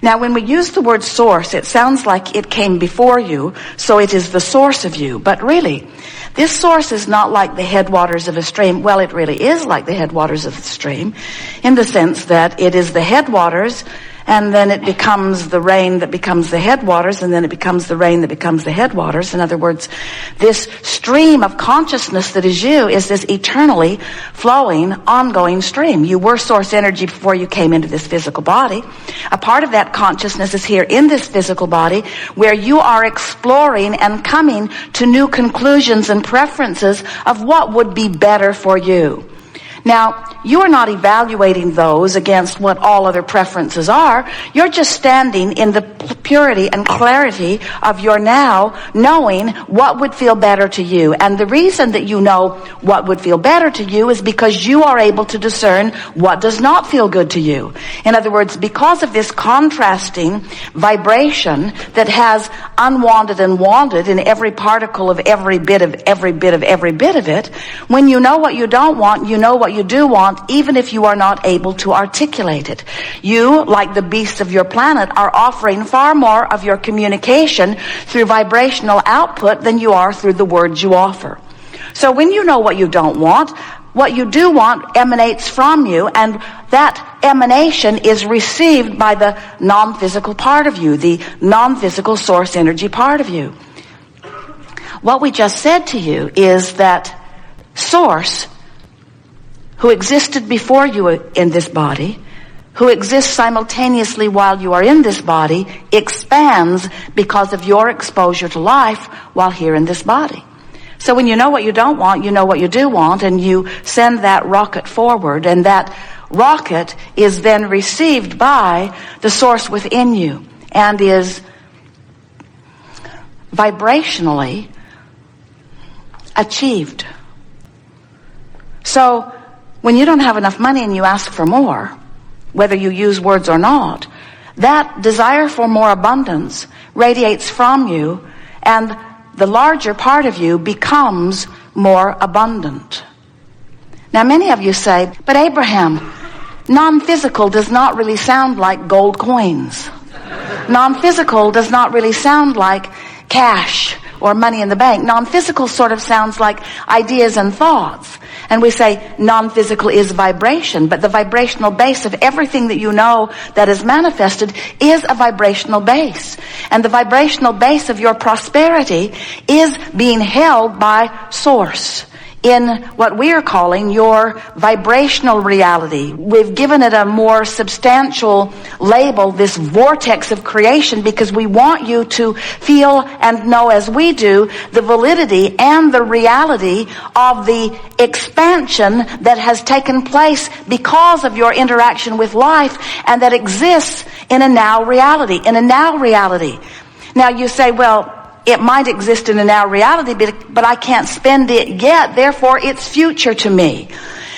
Now, when we use the word source, it sounds like it came before you, so it is the source of you. But really, this source is not like the headwaters of a stream. Well, it really is like the headwaters of the stream, in the sense that it is the headwaters, and then it becomes the rain that becomes the headwaters, and then it becomes the rain that becomes the headwaters. In other words, this stream of consciousness that is you is this eternally flowing, ongoing stream. You were source energy before you came into this physical body. A part of that consciousness is here in this physical body, where you are exploring and coming to new conclusions and preferences of what would be better for you. Now, you are not evaluating those against what all other preferences are. You're just standing in the purity and clarity of your now, knowing what would feel better to you. And the reason that you know what would feel better to you is because you are able to discern what does not feel good to you. In other words, because of this contrasting vibration that has unwanted and wanted in every particle of every bit of it, when you know what you don't want, you know what you do want, even if you are not able to articulate it. You, like the beasts of your planet, are offering far more of your communication through vibrational output than you are through the words you offer. So when you know what you don't want, what you do want emanates from you, and that emanation is received by the non-physical part of you, the non-physical source energy part of you. What we just said to you is that Source, who existed before you in this body, who exists simultaneously while you are in this body, expands because of your exposure to life while here in this body. So when you know what you don't want, you know what you do want, and you send that rocket forward, and that rocket is then received by the source within you and is vibrationally achieved. So when you don't have enough money and you ask for more, whether you use words or not, that desire for more abundance radiates from you, and the larger part of you becomes more abundant. Now, many of you say, but Abraham, non-physical does not really sound like gold coins. Non-physical does not really sound like cash or money in the bank. Non-physical sort of sounds like ideas and thoughts. And we say non-physical is vibration, but the vibrational base of everything that you know that is manifested is a vibrational base. And the vibrational base of your prosperity is being held by Source in what we are calling your vibrational reality. We've given it a more substantial label, this vortex of creation, because we want you to feel and know, as we do, the validity and the reality of the expansion that has taken place because of your interaction with life, and that exists in a now reality. In a now reality. Now you say, well, it might exist in a now reality, but I can't spend it yet, therefore it's future to me.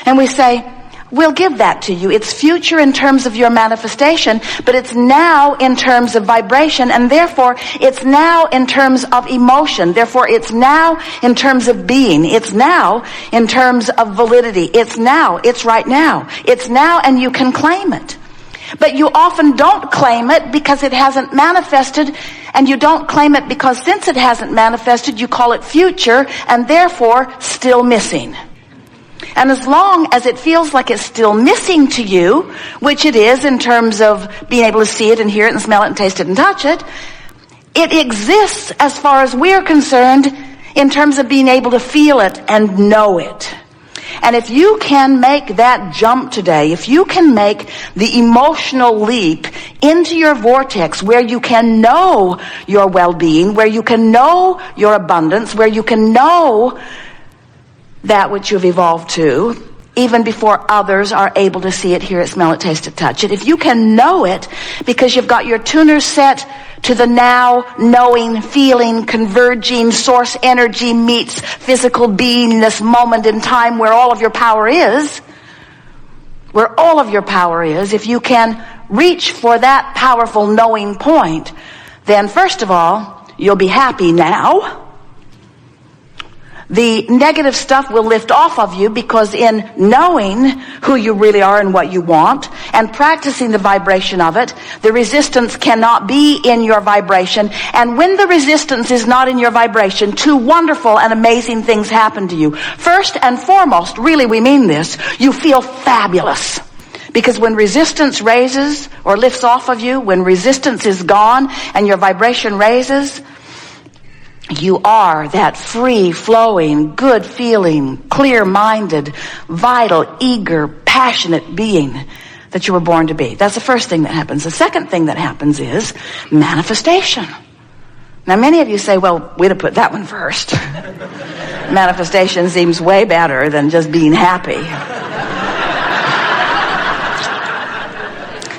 And we say, we'll give that to you. It's future in terms of your manifestation, but it's now in terms of vibration, and therefore it's now in terms of emotion. Therefore it's now in terms of being. It's now in terms of validity. It's now. It's right now. It's now, and you can claim it. But you often don't claim it because it hasn't manifested, and you don't claim it because since it hasn't manifested, you call it future, and therefore still missing. And as long as it feels like it's still missing to you, which it is in terms of being able to see it and hear it and smell it and taste it and touch it, it exists as far as we're concerned in terms of being able to feel it and know it. And if you can make that jump today, if you can make the emotional leap into your vortex where you can know your well-being, where you can know your abundance, where you can know that which you've evolved to, even before others are able to see it, hear it, smell it, taste it, touch it. If you can know it because you've got your tuners set to the now knowing, feeling, converging source energy meets physical being in this moment in time where all of your power is, if you can reach for that powerful knowing point, then first of all, you'll be happy now. The negative stuff will lift off of you, because in knowing who you really are and what you want and practicing the vibration of it, the resistance cannot be in your vibration. And when the resistance is not in your vibration, two wonderful and amazing things happen to you. First and foremost, really we mean this, you feel fabulous. Because when resistance raises or lifts off of you, when resistance is gone and your vibration raises, you are that free-flowing, good-feeling, clear-minded, vital, eager, passionate being that you were born to be. That's the first thing that happens. The second thing that happens is manifestation. Now, many of you say, well, we'd have put that one first. Manifestation seems way better than just being happy.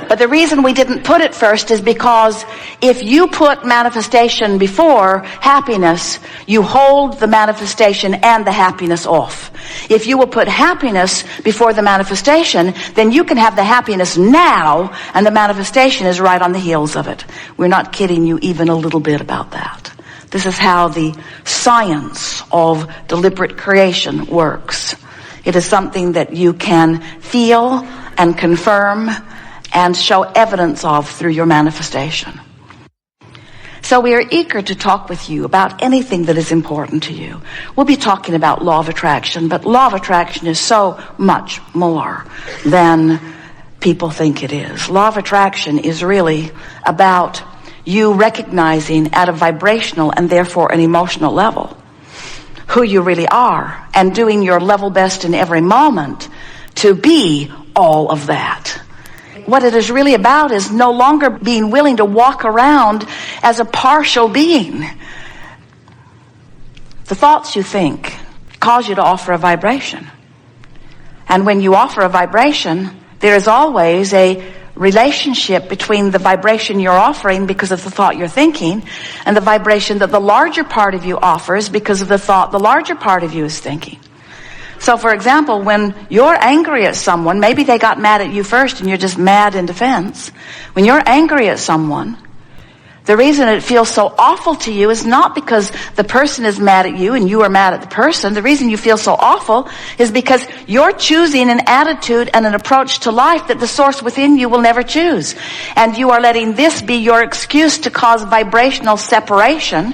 But the reason we didn't put it first is because if you put manifestation before happiness, you hold the manifestation and the happiness off. If you will put happiness before the manifestation, then you can have the happiness now, and the manifestation is right on the heels of it. We're not kidding you even a little bit about that. This is how the science of deliberate creation works. It is something that you can feel and confirm and show evidence of through your manifestation. So we are eager to talk with you about anything that is important to you. We'll be talking about law of attraction, but law of attraction is so much more than people think it is. Law of attraction is really about you recognizing at a vibrational and therefore an emotional level who you really are, and doing your level best in every moment to be all of that. What it is really about is no longer being willing to walk around as a partial being. The thoughts you think cause you to offer a vibration. And when you offer a vibration, there is always a relationship between the vibration you're offering because of the thought you're thinking and the vibration that the larger part of you offers because of the thought the larger part of you is thinking. So, for example, when you're angry at someone, maybe they got mad at you first and you're just mad in defense. When you're angry at someone, the reason it feels so awful to you is not because the person is mad at you and you are mad at the person. The reason you feel so awful is because you're choosing an attitude and an approach to life that the source within you will never choose. And you are letting this be your excuse to cause vibrational separation.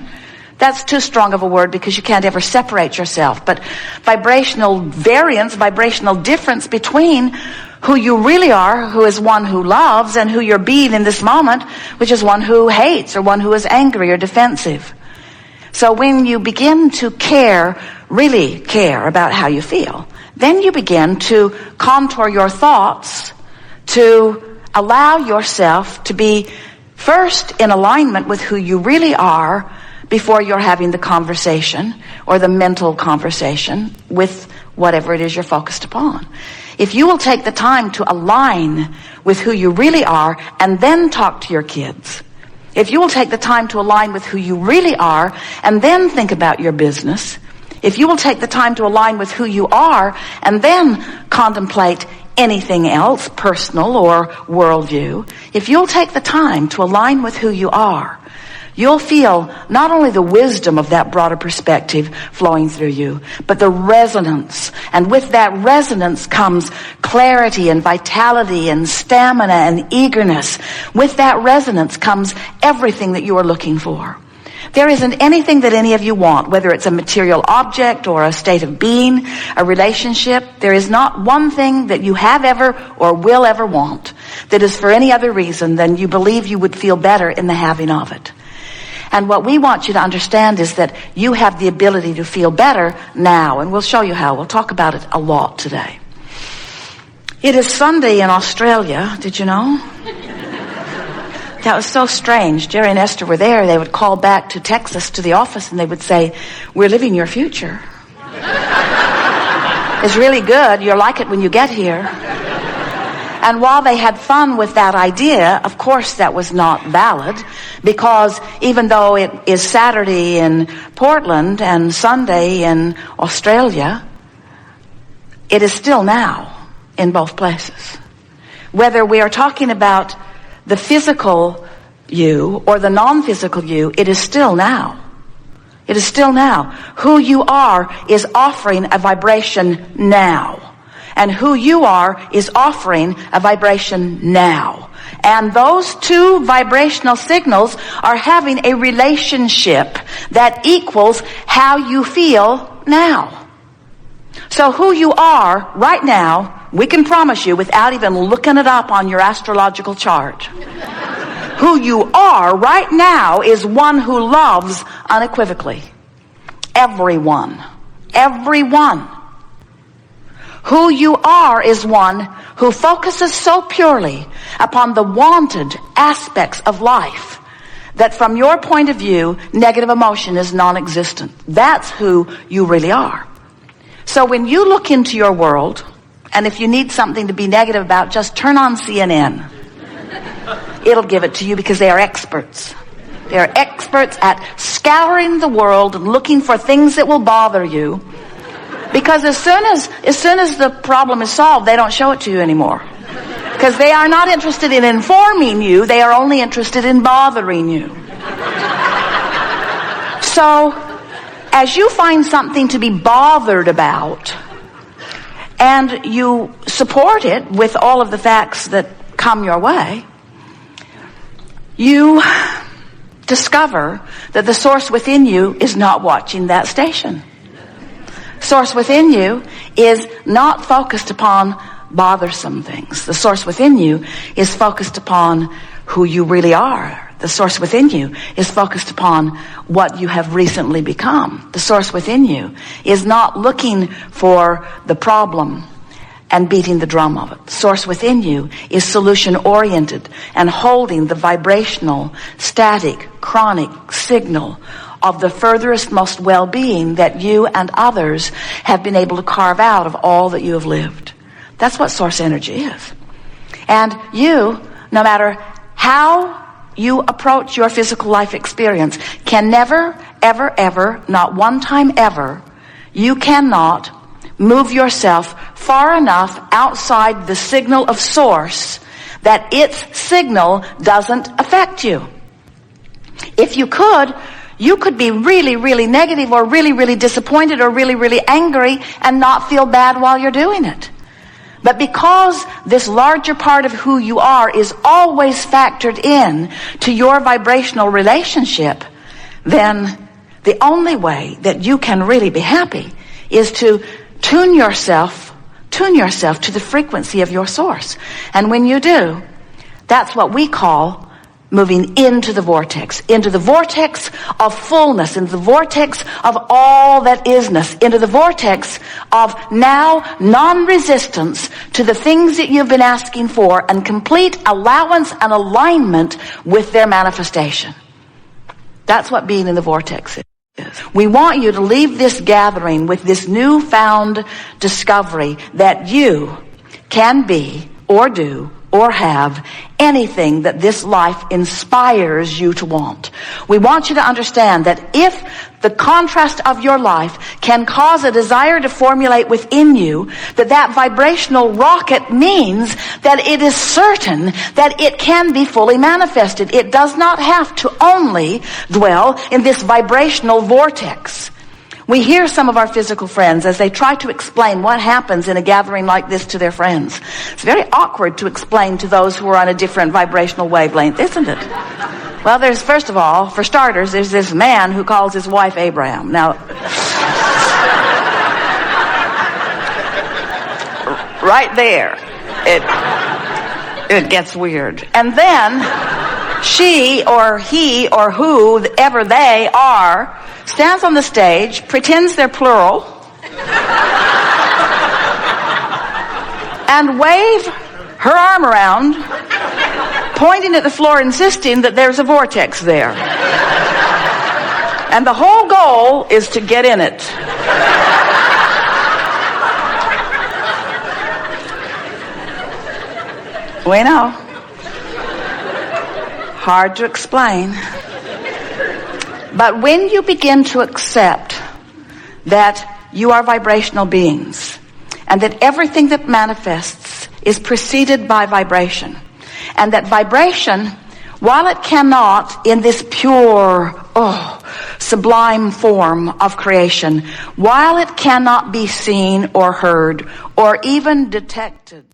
That's too strong of a word because you can't ever separate yourself. But vibrational variance, vibrational difference between who you really are, who is one who loves, and who you're being in this moment, which is one who hates or one who is angry or defensive. So when you begin to care, really care about how you feel, then you begin to contour your thoughts to allow yourself to be first in alignment with who you really are before you're having the conversation or the mental conversation with whatever it is you're focused upon. If you will take the time to align with who you really are and then talk to your kids, if you will take the time to align with who you really are and then think about your business, if you will take the time to align with who you are and then contemplate anything else, personal or worldview, if you'll take the time to align with who you are, you'll feel not only the wisdom of that broader perspective flowing through you, but the resonance. And with that resonance comes clarity and vitality and stamina and eagerness. With that resonance comes everything that you are looking for. There isn't anything that any of you want, whether it's a material object or a state of being, a relationship. There is not one thing that you have ever or will ever want that is for any other reason than you believe you would feel better in the having of it. And what we want you to understand is that you have the ability to feel better now. And we'll show you how. We'll talk about it a lot today. It is Sunday in Australia. Did you know? That was so strange. Jerry and Esther were there. They would call back to Texas to the office and they would say, "We're living your future. It's really good. You'll like it when you get here." And while they had fun with that idea, of course that was not valid, because even though it is Saturday in Portland and Sunday in Australia, it is still now in both places. Whether we are talking about the physical you or the non-physical you, it is still now. It is still now. Who you are is offering a vibration now. And who you are is offering a vibration now. And those two vibrational signals are having a relationship that equals how you feel now. So who you are right now, we can promise you without even looking it up on your astrological chart. Who you are right now is one who loves unequivocally. Everyone. Everyone. Who you are is one who focuses so purely upon the wanted aspects of life that from your point of view, negative emotion is non-existent. That's who you really are. So when you look into your world, and if you need something to be negative about, just turn on CNN. It'll give it to you because they are experts. They are experts at scouring the world and looking for things that will bother you. Because as soon as the problem is solved, they don't show it to you anymore. Because they are not interested in informing you, they are only interested in bothering you. So, as you find something to be bothered about, and you support it with all of the facts that come your way, you discover that the source within you is not watching that station. Source within you is not focused upon bothersome things. The source within you is focused upon who you really are. The source within you is focused upon what you have recently become. The source within you is not looking for the problem and beating the drum of it. The source within you is solution-oriented and holding the vibrational, static, chronic signal of the furthest, most well-being that you and others have been able to carve out of all that you have lived. That's what source energy is. And you, no matter how you approach your physical life experience, can never, ever, ever, not one time ever, you cannot move yourself far enough outside the signal of source that its signal doesn't affect you. If you could be really, really negative or really, really disappointed or really, really angry and not feel bad while you're doing it. But because this larger part of who you are is always factored in to your vibrational relationship, then the only way that you can really be happy is to tune yourself to the frequency of your source. And when you do, that's what we call moving into the vortex of fullness, into the vortex of all that isness, into the vortex of now non-resistance to the things that you've been asking for and complete allowance and alignment with their manifestation. That's what being in the vortex is. We want you to leave this gathering with this newfound discovery that you can be or do or have anything that this life inspires you to want. We want you to understand that if the contrast of your life can cause a desire to formulate within you, that vibrational rocket means that it is certain that it can be fully manifested. It does not have to only dwell in this vibrational vortex. We hear some of our physical friends as they try to explain what happens in a gathering like this to their friends. It's very awkward to explain to those who are on a different vibrational wavelength, isn't it? Well, there's, first of all, for starters, there's this man who calls his wife Abraham. Now, right there, it gets weird. And then she or he or whoever they are stands on the stage, pretends they're plural, and wave her arm around, pointing at the floor, insisting that there's a vortex there. And the whole goal is to get in it. We know. Hard to explain. But when you begin to accept that you are vibrational beings and that everything that manifests is preceded by vibration, and that vibration, while it cannot in this pure, sublime form of creation, while it cannot be seen or heard or even detected.